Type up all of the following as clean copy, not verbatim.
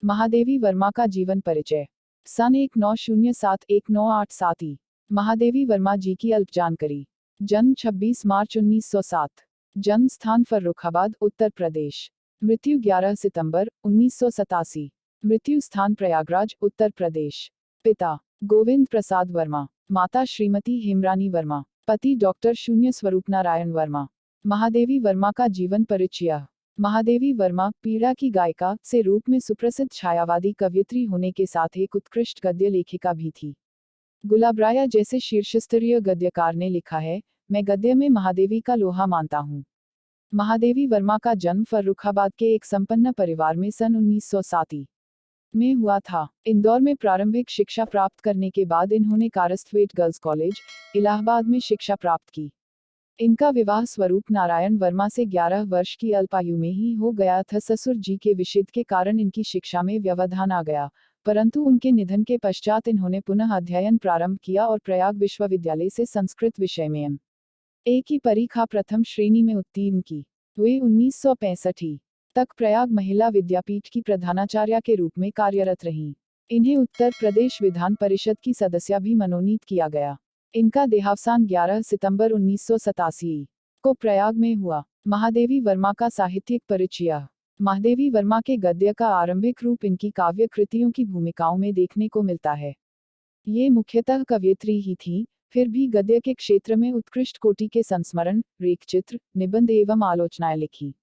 महादेवी वर्मा का जीवन परिचय। सन 1907-1987 महादेवी वर्मा जी की अल्प जानकारी। जन्म 26 मार्च 1907। जन्म स्थान फर्रुखाबाद, उत्तर प्रदेश। मृत्यु 11 सितंबर 1987। मृत्यु स्थान प्रयागराज, उत्तर प्रदेश। पिता गोविंद प्रसाद वर्मा, माता श्रीमती हेमरानी वर्मा, पति डॉक्टर शून्य स्वरूप नारायण वर्मा। महादेवी वर्मा का जीवन परिचय। महादेवी वर्मा पीड़ा की गायिका से रूप में सुप्रसिद्ध छायावादी कवयित्री होने के साथ एक उत्कृष्ट गद्य लेखिका भी थी। गुलाबराया जैसे शीर्षस्तरीय गद्यकार ने लिखा है, मैं गद्य में महादेवी का लोहा मानता हूँ। महादेवी वर्मा का जन्म फर्रुखाबाद के एक संपन्न परिवार में सन 1907 में हुआ था। इंदौर में प्रारंभिक शिक्षा प्राप्त करने के बाद इन्होंने कारस्थवेट गर्ल्स कॉलेज, इलाहाबाद में शिक्षा प्राप्त की। इनका विवाह स्वरूप नारायण वर्मा से 11 वर्ष की अल्पायु में ही हो गया था। ससुर जी के विच्छेद के कारण इनकी शिक्षा में व्यवधान आ गया, परंतु उनके निधन के पश्चात इन्होंने पुनः अध्ययन प्रारंभ किया और प्रयाग विश्वविद्यालय से संस्कृत विषय में M.A. की परीक्षा प्रथम श्रेणी में उत्तीर्ण की। वे 1965 तक प्रयाग महिला विद्यापीठ की प्रधानाचार्य के रूप में कार्यरत रहीं। इन्हें उत्तर प्रदेश विधान परिषद की सदस्य भी मनोनीत किया गया। इनका देहावसान 11 सितंबर 1987 को प्रयाग में हुआ। महादेवी वर्मा का साहित्यिक परिचय। महादेवी वर्मा के गद्य का आरंभिक रूप इनकी काव्य कृतियों की भूमिकाओं में देखने को मिलता है। ये मुख्यतः कवयित्री ही थीं, फिर भी गद्य के क्षेत्र में उत्कृष्ट कोटि के संस्मरण, रेखचित्र, निबंध एवं आलोचनाएं लिखी।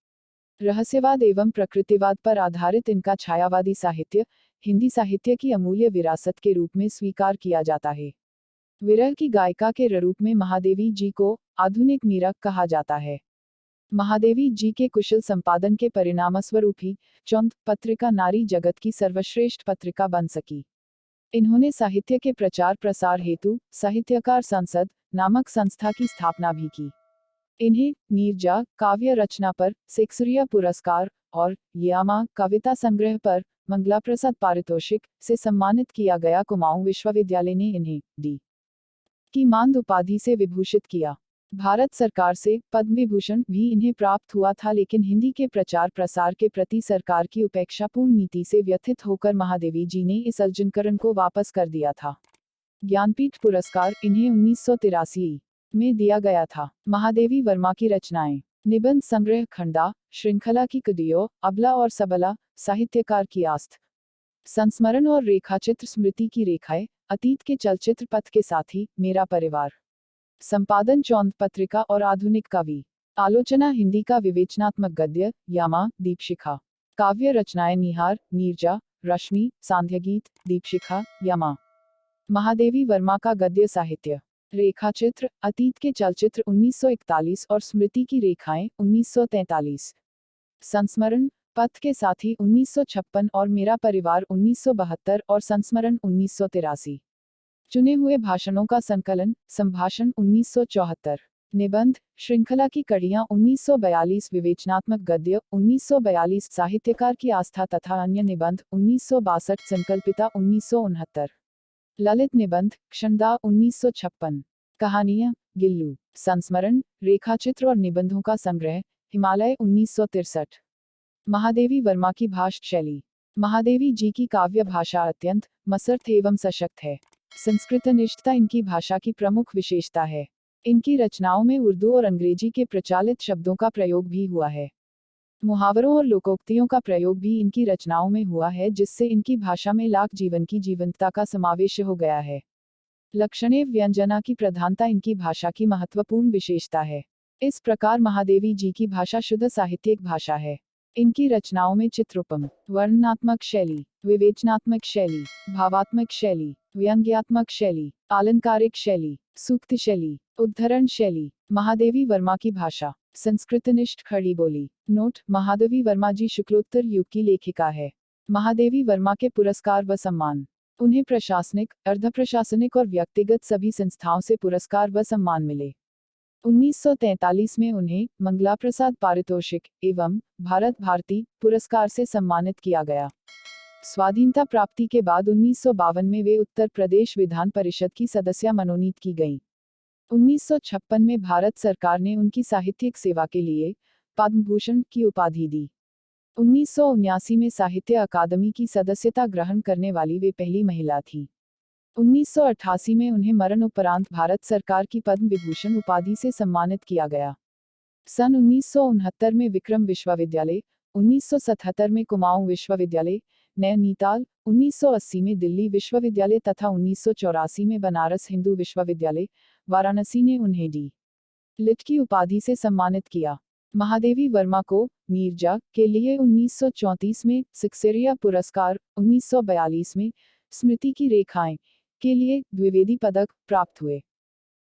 रहस्यवाद एवं प्रकृतिवाद पर आधारित इनका छायावादी साहित्य हिंदी साहित्य की अमूल्य विरासत के रूप में स्वीकार किया जाता है। विरह की गायिका के रूप में महादेवी जी को आधुनिक मीरा कहा जाता है। महादेवी जी के कुशल संपादन के परिणामस्वरूप ही चौंध पत्रिका नारी जगत की सर्वश्रेष्ठ पत्रिका बन सकी। इन्होंने साहित्य के प्रचार प्रसार हेतु साहित्यकार संसद नामक संस्था की स्थापना भी की। इन्हें नीरजा काव्य रचना पर शेक्सपियर पुरस्कार और यामा कविता संग्रह पर मंगला प्रसाद पारितोषिक से सम्मानित किया गया। कुमाऊं विश्वविद्यालय ने इन्हें डी की मानद उपाधि से विभूषित किया। भारत सरकार से पद्म विभूषण भी इन्हें प्राप्त हुआ था, लेकिन हिंदी के प्रचार प्रसार के प्रति सरकार की उपेक्षापूर्ण नीति से व्यथित होकर महादेवी जी ने इस अलंकरण को वापस कर दिया था। ज्ञानपीठ पुरस्कार इन्हें 1983 में दिया गया था। महादेवी वर्मा की रचनाएं। निबंध संग्रह खंडा, श्रृंखला की कदियों, अबला और सबला, साहित्यकार की आस्थ, संस्मरण और रेखाचित्र, स्मृति की रेखाएं, अतीत के चलचित्र पथ के साथी, मेरा परिवार। संपादन चौंध पत्रिका और आधुनिक कवि। आलोचना हिंदी का विवेचनात्मक गद्य, यामा, दीपशिखा। काव्य रचनाएं निहार, नीरजा, रश्मि, सांध्यगीत, दीपशिखा, यामा। महादेवी वर्मा का गद्य साहित्य। रेखाचित्र, अतीत के चलचित्र 1941 और स्मृति की रेखाएं 1943। संस्मरण, पथ के साथी 1956 और मेरा परिवार 1972 और संस्मरण 1983। चुने हुए भाषणों का संकलन, संभाषण 1974। निबंध, श्रृंखला की कड़ियां 1942। विवेचनात्मक गद्य 1942। साहित्यकार की आस्था तथा अन्य निबंध 1962। संकल्पिता 1969। ललित निबंध, क्षणदा 1956। कहानियां, गिल्लू। संस्मरण, रेखाचित्र और निबंधों का संग्रह, हिमालय 1963। महादेवी वर्मा की भाषा शैली। महादेवी जी की काव्य भाषा अत्यंत मसर्थ एवं सशक्त है। संस्कृतनिष्ठता इनकी भाषा की प्रमुख विशेषता है। इनकी रचनाओं में उर्दू और अंग्रेजी के प्रचलित शब्दों का प्रयोग भी हुआ है। मुहावरों और लोकोक्तियों का प्रयोग भी इनकी रचनाओं में हुआ है, जिससे इनकी भाषा में लाख जीवन की जीवंतता का समावेश हो गया है। लक्षणीय व्यंजना की प्रधानता इनकी भाषा की महत्वपूर्ण विशेषता है। इस प्रकार महादेवी जी की भाषा शुद्ध साहित्यिक भाषा है। इनकी रचनाओं में चित्रोपम, वर्णनात्मक शैली, विवेचनात्मक शैली, भावात्मक शैली, व्यंग्यात्मक शैली, आलंकारिक शैली, सूक्त शैली, उद्धरण शैली। महादेवी वर्मा की भाषा। संस्कृतनिष्ठ खड़ी बोली। नोट, महादेवी वर्मा जी शुक्लोत्तर युग की लेखिका है। महादेवी वर्मा के पुरस्कार व सम्मान। उन्हें प्रशासनिक, अर्धप्रशासनिक और व्यक्तिगत सभी संस्थाओं से पुरस्कार व सम्मान मिले। 1943 में उन्हें मंगला प्रसाद पारितोषिक एवं भारत भारती पुरस्कार से सम्मानित किया गया। स्वाधीनता प्राप्ति के बाद 1952 में वे उत्तर प्रदेश विधान परिषद की सदस्य मनोनीत की गईं। 1956 में भारत सरकार ने उनकी साहित्यिक सेवा के लिए पद्म भूषण की उपाधि दी। 1979 में साहित्य अकादमी की सदस्यता ग्रहण करने वाली वे पहली महिला थीं। 1988 में उन्हें मरणोपरांत भारत सरकार की पद्म विभूषण उपाधि से सम्मानित किया गया। सन 1969 में विक्रम विश्वविद्यालय, 1977 में कुमाऊं विश्वविद्यालय, नैनीताल, 1980 में दिल्ली विश्वविद्यालय तथा 1984 में बनारस हिंदू विश्वविद्यालय, वाराणसी ने उन्हें डी. लिट की उपाधि से सम्मानित किया। महादेवी वर्मा को नीरजा के लिए 1934 में सिक्सेरिया पुरस्कार, 1942 में स्मृति की रेखाएं के लिए द्विवेदी पदक प्राप्त हुए।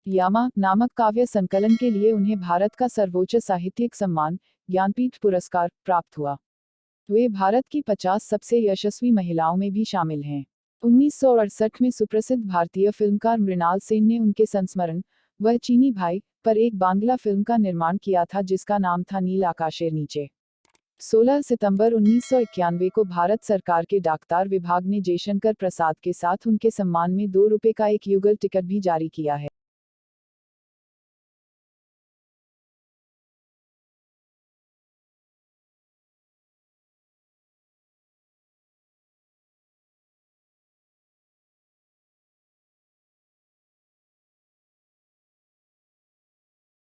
यामा नामक काव्य संकलन के लिए उन्हें भारत का सर्वोच्च साहित्यिक सम्मान ज्ञानपीठ पुरस्कार प्राप्त हुआ। वे भारत की 50 सबसे यशस्वी महिलाओं में भी शामिल हैं। 1968 में सुप्रसिद्ध भारतीय फिल्मकार मृणाल सेन ने उनके संस्मरण वह चीनी भाई पर एक बांग्ला फिल्म का निर्माण किया था जिसका नाम था नील आकाशेर नीचे। 16 सितंबर 1991 को भारत सरकार के डाकतार विभाग ने जयशंकर प्रसाद के साथ उनके सम्मान में ₹2 का एक युगल टिकट भी जारी किया है।